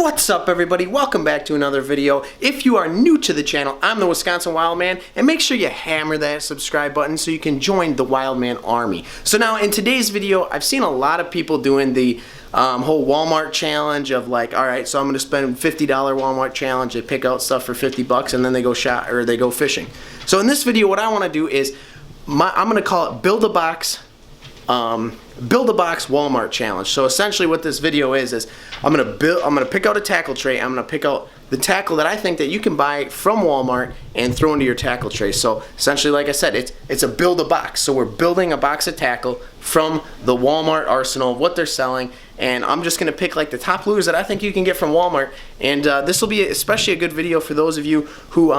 What's up, everybody? Welcome back to another video. If you are new to the channel, I'm the Wisconsin Wildman, and make sure you hammer that subscribe button so you can join the Wildman Army. So now in today's video, I've seen a lot of people doing the whole Walmart challenge of like, all right, so I'm gonna spend $50 Walmart challenge. They pick out stuff for 50 bucks and then they go they go fishing. So in this video, what I want to do is I'm gonna call it Build a Box Walmart challenge. So essentially what this video is I'm gonna pick out a tackle tray. I'm gonna pick out the tackle that I think that you can buy from Walmart and throw into your tackle tray. So essentially, like I said, it's a build a box. So we're building a box of tackle from the Walmart arsenal of what they're selling, and I'm just gonna pick like the top lures that I think you can get from Walmart. And this will be especially a good video for those of you who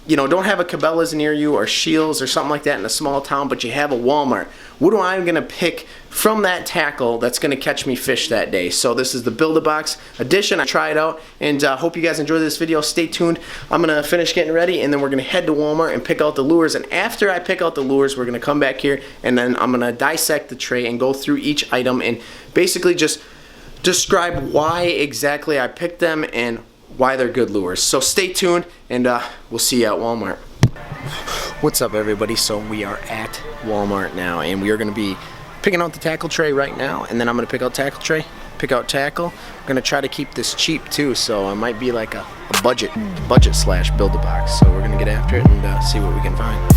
you know, don't have a Cabela's near you or Scheels or something like that in a small town, but you have a Walmart. What am I gonna pick from that tackle that's gonna catch me fish that day? So this is the Build a Box edition. I try it out, and hope you guys enjoy this video. Stay tuned. I'm gonna finish getting ready, and then we're gonna head to Walmart and pick out the lures. And after I pick out the lures, we're gonna come back here, and then I'm gonna dissect the tray and go through each item and basically just describe why exactly I picked them and why they're good lures. So stay tuned, and we'll see you at Walmart. What's up, everybody? So we are at Walmart now, and we are going to be picking out the tackle tray right now, and then I'm going to pick out tackle tray, pick out tackle. I'm going to try to keep this cheap too, so it might be like a budget slash build a box. So we're going to get after it and see what we can find.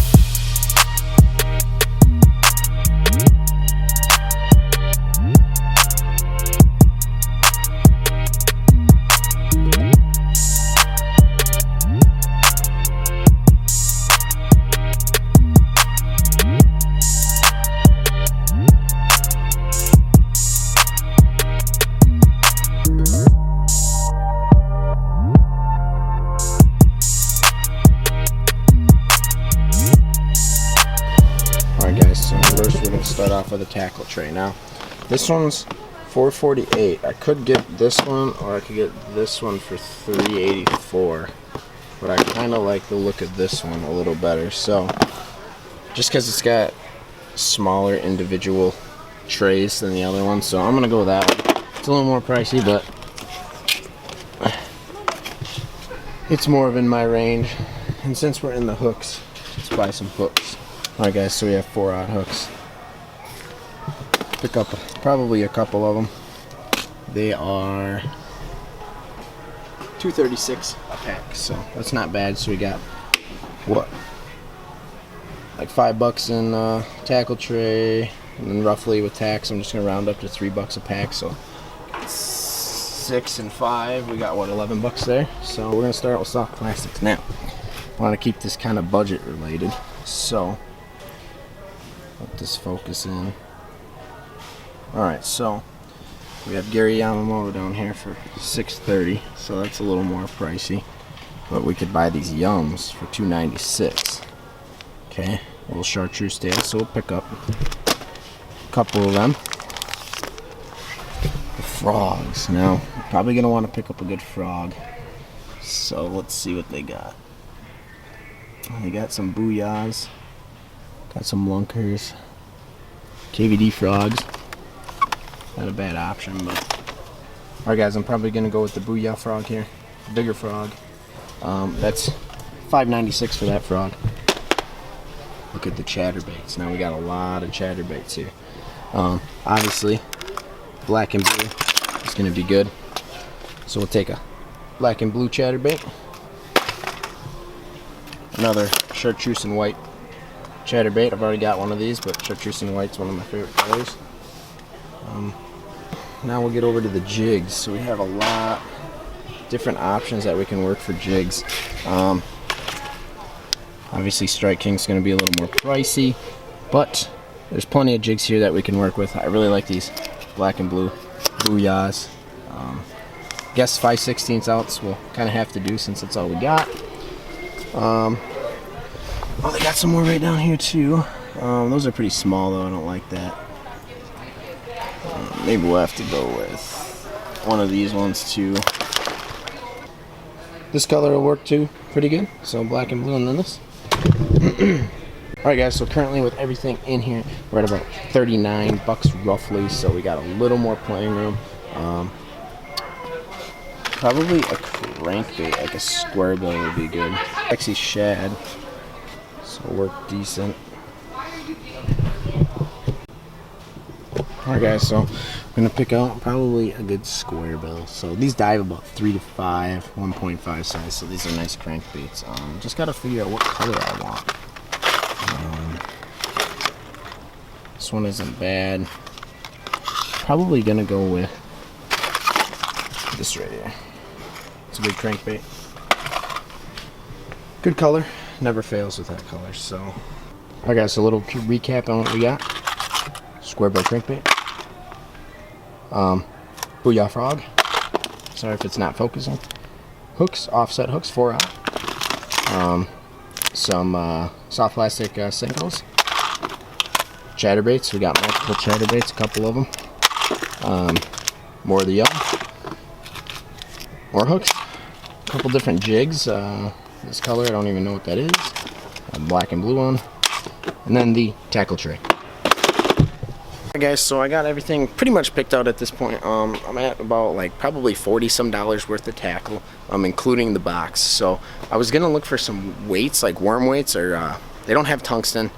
So first we're going to start off with a tackle tray. Now this one's $4.48. I could get this one, or I could get this one for $3.84, but I kind of like the look of this one a little better. So just because it's got smaller individual trays than the other one, so I'm going to go with that one. It's a little more pricey, but it's more of in my range. And since we're in the hooks, let's buy some hooks. Alright guys, so we have 4-aught hooks. Pick up probably a couple of them. They are $2.36 a pack, so that's not bad. So we got what, like $5 in tackle tray, and then roughly with tax, I'm just gonna round up to $3 a pack. So 6 and 5, we got what, $11 there. So we're gonna start with soft plastics now. I want to keep this kind of budget related, so let this focus in. Alright, so we have Gary Yamamoto down here for $6.30, so that's a little more pricey, but we could buy these Yums for $2.96. Okay, a little chartreuse tail, so we'll pick up a couple of them. The frogs. Now, I'm probably going to want to pick up a good frog, so let's see what they got. They got some Booyahs. Got some lunkers, KVD frogs. Not a bad option, but alright guys, I'm probably gonna go with the Booyah frog here, bigger frog. That's $5.96 for that frog. Look at the chatterbaits. Now we got a lot of chatterbaits here. Obviously, black and blue is gonna be good, so we'll take a black and blue chatterbait. Another chartreuse and white chatterbait. I've already got one of these, but chartreuse and white's one of my favorite colors. Now we'll get over to the jigs. So we have a lot of different options that we can work for jigs. Obviously Strike King's going to be a little more pricey, but there's plenty of jigs here that we can work with. I really like these black and blue Booyahs. Guess 5/16 ounce we'll kind of have to do since that's all we got. Oh, they got some more right down here too. Those are pretty small though, I don't like that. Maybe we'll have to go with one of these ones too. This color will work too, pretty good. So black and blue, and then this. Alright guys, so currently with everything in here, we're at about $39 roughly, so we got a little more playing room. Probably a crankbait, like a square bill would be good. Sexy shad, so work decent. Alright guys, so I'm gonna pick out probably a good square bill. So these dive about 3 to 5, 1.5 size. So these are nice crankbaits. Just gotta figure out what color I want. This one isn't bad. Probably gonna go with this right here. It's a good crankbait. Good color, never fails with that color. So, alright guys, so a little recap on what we got. Square bill crankbait. Booyah frog. Sorry if it's not focusing. Hooks, offset hooks, 4-aught. Some soft plastic Senkos. Chatterbaits. We got multiple chatterbaits, a couple of them. More of the yellow. More hooks. A couple different jigs. This color, I don't even know what that is. A black and blue one. And then the tackle tray. Alright guys, so I got everything pretty much picked out at this point. I'm at about like probably $40 some worth of tackle, including the box. So I was gonna look for some weights, like worm weights, or they don't have tungsten,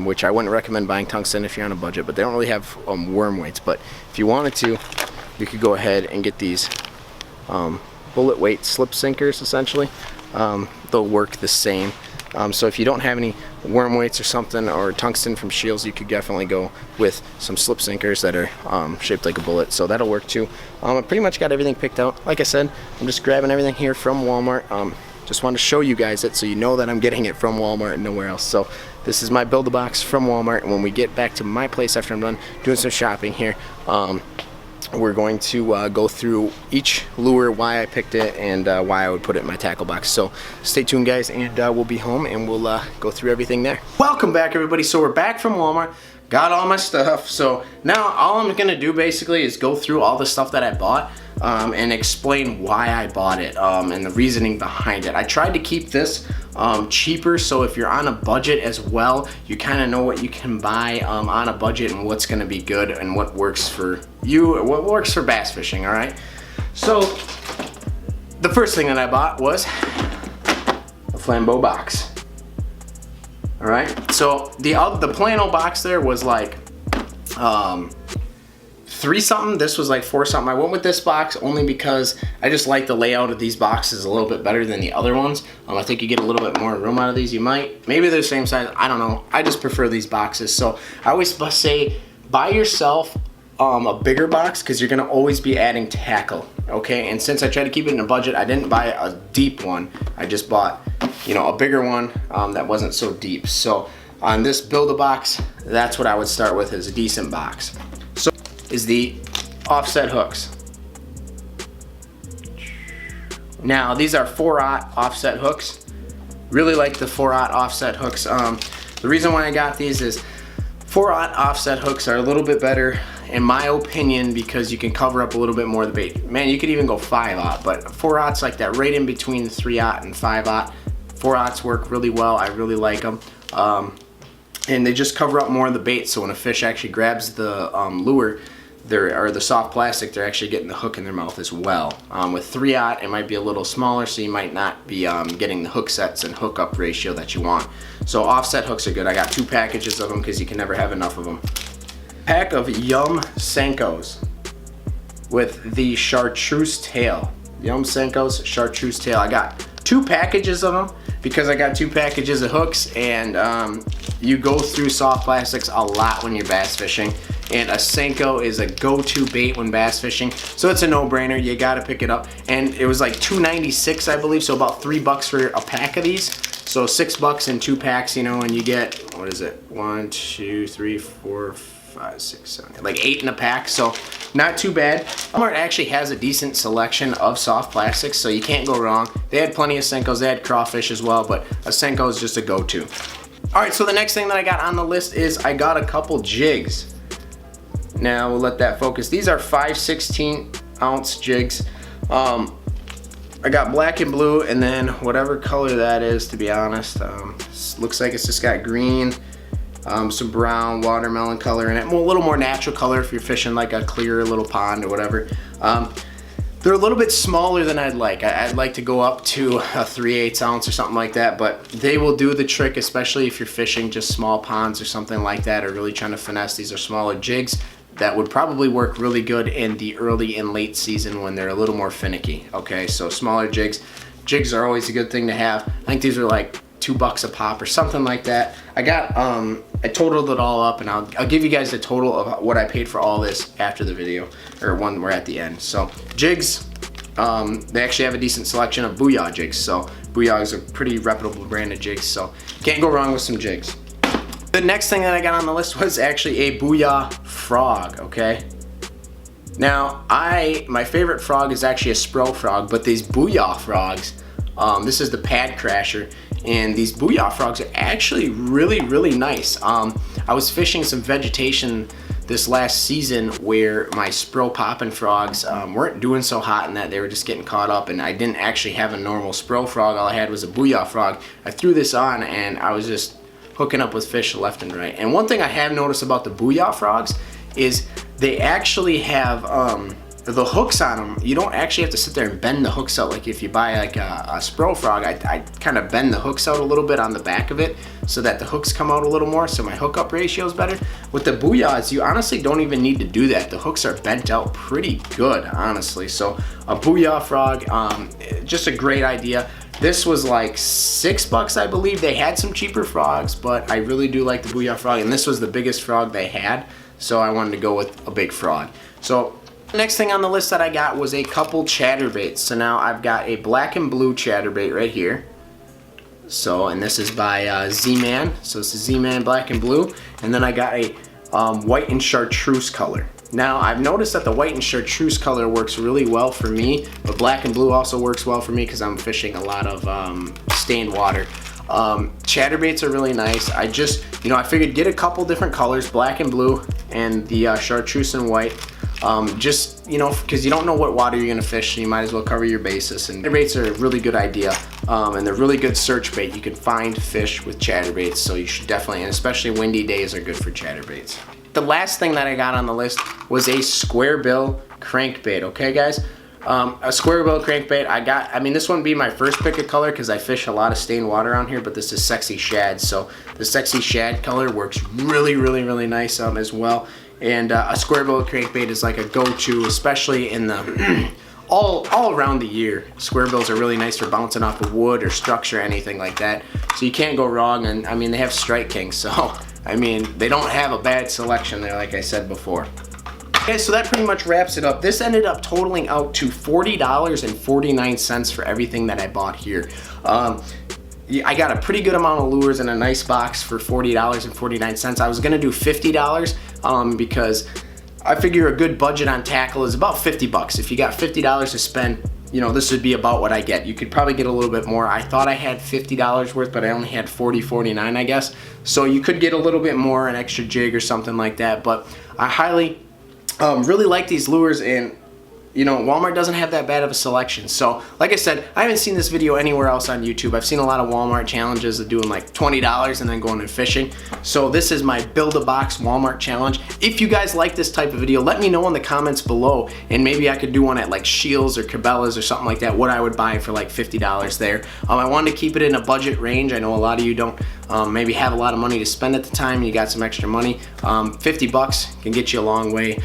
which I wouldn't recommend buying tungsten if you're on a budget, but they don't really have worm weights. But if you wanted to, you could go ahead and get these bullet weight slip sinkers essentially. They'll work the same. So if you don't have any worm weights or something, or tungsten from Scheels, you could definitely go with some slip sinkers that are shaped like a bullet. So that'll work too. I pretty much got everything picked out. Like I said, I'm just grabbing everything here from Walmart. Just wanted to show you guys it so you know that I'm getting it from Walmart and nowhere else. So this is my Build-A-Box from Walmart. And when we get back to my place after I'm done doing some shopping here, we're going to go through each lure, why I picked it, and why I would put it in my tackle box. So stay tuned guys, and we'll be home and we'll go through everything there. Welcome back everybody. So we're back from Walmart, got all my stuff. So now all I'm gonna do basically is go through all the stuff that I bought and explain why I bought it and the reasoning behind it. I tried to keep this cheaper, so if you're on a budget as well, you kind of know what you can buy on a budget and what's going to be good and what works for you, what works for bass fishing. All right, so the first thing that I bought was a Flambeau box. All right, so the Plano box there was like 3 something. This was like 4 something. I went with this box only because I just like the layout of these boxes a little bit better than the other ones. I think you get a little bit more room out of these. You might, maybe they're the same size, I don't know. I just prefer these boxes. So I always say buy yourself a bigger box because you're gonna always be adding tackle, okay? And since I tried to keep it in a budget, I didn't buy a deep one. I just bought, you know, a bigger one that wasn't so deep. So on this Build-A-Box, that's what I would start with, is a decent box. So is the offset hooks. Now these are 4-aught offset hooks. Really like the 4-aught offset hooks. The reason why I got these is 4-aught offset hooks are a little bit better in my opinion because you can cover up a little bit more of the bait. Man, you could even go 5-aught, but 4-aught's like that right in between the 3-aught and 5-aught. 4-aught's work really well. I really like them. And they just cover up more of the bait, so when a fish actually grabs the lure, or the soft plastic, they're actually getting the hook in their mouth as well. With 3-aught, it might be a little smaller, so you might not be getting the hook sets and hook up ratio that you want. So offset hooks are good. I got 2 packages of them because you can never have enough of them. Pack of Yum Senkos with the chartreuse tail. Yum Senkos chartreuse tail. I got 2 packages of them because I got 2 packages of hooks, and you go through soft plastics a lot when you're bass fishing. And a Senko is a go-to bait when bass fishing, so it's a no-brainer. You gotta pick it up. And it was like $2.96, I believe, so about $3 for a pack of these. So $6 in 2 packs, you know, and you get, what is it? 1, 2, 3, 4, 5, 6, 7, like 8 in a pack. So not too bad. Walmart actually has a decent selection of soft plastics, so you can't go wrong. They had plenty of Senkos. They had crawfish as well, but a Senko is just a go-to. All right, so the next thing that I got on the list is I got a couple jigs. Now we'll let that focus. These are 5/16 ounce jigs. I got black and blue, and then whatever color that is, to be honest. Looks like it's just got green, some brown, watermelon color in it. Well, a little more natural color if you're fishing like a clear little pond or whatever. The They're a little bit smaller than I'd like. I'd like to go up to a 3/8 ounce or something like that, but they will do the trick, especially if you're fishing just small ponds or something like that, or really trying to finesse. These are smaller jigs that would probably work really good in the early and late season when they're a little more finicky. Okay, so smaller jigs. Jigs are always a good thing to have. I think these are like $2 a pop or something like that. I got, I totaled it all up, and I'll give you guys the total of what I paid for all this after the video, or when we're at the end. So jigs, they actually have a decent selection of Booyah jigs. So Booyah is a pretty reputable brand of jigs, so can't go wrong with some jigs. The next thing that I got on the list was actually a Booyah frog, okay? Now, my favorite frog is actually a Spro frog, but these Booyah frogs, this is the Pad Crasher, and these Booyah frogs are actually really, really nice. I was fishing some vegetation this last season where my Spro poppin' frogs weren't doing so hot in that they were just getting caught up, and I didn't actually have a normal Spro frog. All I had was a Booyah frog. I threw this on and I was just hooking up with fish left and right. And one thing I have noticed about the Booyah frogs is they actually have the hooks on them. You don't actually have to sit there and bend the hooks out like if you buy like a Spro frog. I kind of bend the hooks out a little bit on the back of it so that the hooks come out a little more, so my hookup ratio is better. With the Booyahs, you honestly don't even need to do that. The hooks are bent out pretty good, honestly. So a Booyah frog, just a great idea. This was like $6, I believe. They had some cheaper frogs, but I really do like the Booyah frog, and this was the biggest frog they had, so I wanted to go with a big frog. So next thing on the list that I got was a couple chatterbaits. So now I've got a black and blue chatterbait right here. So, and this is by Z-Man. So it's a Z-Man black and blue. And then I got a white and chartreuse color. Now I've noticed that the white and chartreuse color works really well for me, but black and blue also works well for me because I'm fishing a lot of stained water. Chatterbaits are really nice. I just, I figured get a couple different colors, black and blue and the chartreuse and white. Just, because you don't know what water you're gonna fish, so you might as well cover your bases. And chatterbaits are a really good idea, and they're really good search bait. You can find fish with chatterbaits, so you should definitely, and especially windy days are good for chatterbaits. The last thing that I got on the list was a square bill crankbait, okay guys? A square bill crankbait, this wouldn't be my first pick of color because I fish a lot of stained water around here, but this is Sexy Shad, so the Sexy Shad color works really, really, really nice as well. And a square bill crankbait is like a go-to, especially in the all around the year. Square bills are really nice for bouncing off of wood or structure, anything like that. So you can't go wrong, and they have Strike King, so they don't have a bad selection there, like I said before. Okay, so that pretty much wraps it up. This ended up totaling out to $40.49 for everything that I bought here. I got a pretty good amount of lures in a nice box for $40.49. I was gonna do $50 because I figure a good budget on tackle is about $50. If you got $50 to spend, this would be about what I get. You could probably get a little bit more. I thought I had $50 worth, but I only had $40.49, I guess. So you could get a little bit more, an extra jig or something like that. But I highly really like these lures, and Walmart doesn't have that bad of a selection. So, like I said, I haven't seen this video anywhere else on YouTube. I've seen a lot of Walmart challenges of doing like $20 and then going and fishing. So this is my Build a Box Walmart challenge. If you guys like this type of video, let me know in the comments below, and maybe I could do one at like Scheels or Cabela's or something like that, what I would buy for like $50 there. I wanted to keep it in a budget range. I know a lot of you don't maybe have a lot of money to spend at the time, and you got some extra money. $50 can get you a long way,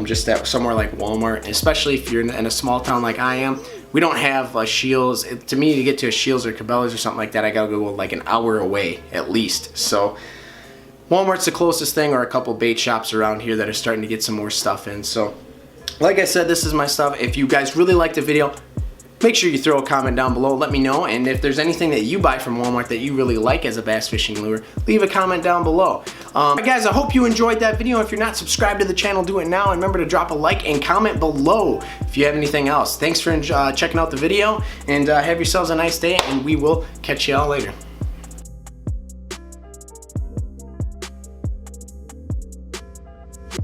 just at somewhere like Walmart, especially if you're in a small town like I am. We don't have a Scheels. To me, to get to a Scheels or Cabela's or something like that, I gotta go like an hour away at least. So Walmart's the closest thing, or a couple bait shops around here that are starting to get some more stuff in. So like I said, this is my stuff. If you guys really liked the video, make sure you throw a comment down below, let me know, and if there's anything that you buy from Walmart that you really like as a bass fishing lure, leave a comment down below. Guys, I hope you enjoyed that video. If you're not subscribed to the channel, do it now, and remember to drop a like and comment below if you have anything else. Thanks for checking out the video, and have yourselves a nice day, and we will catch you all later.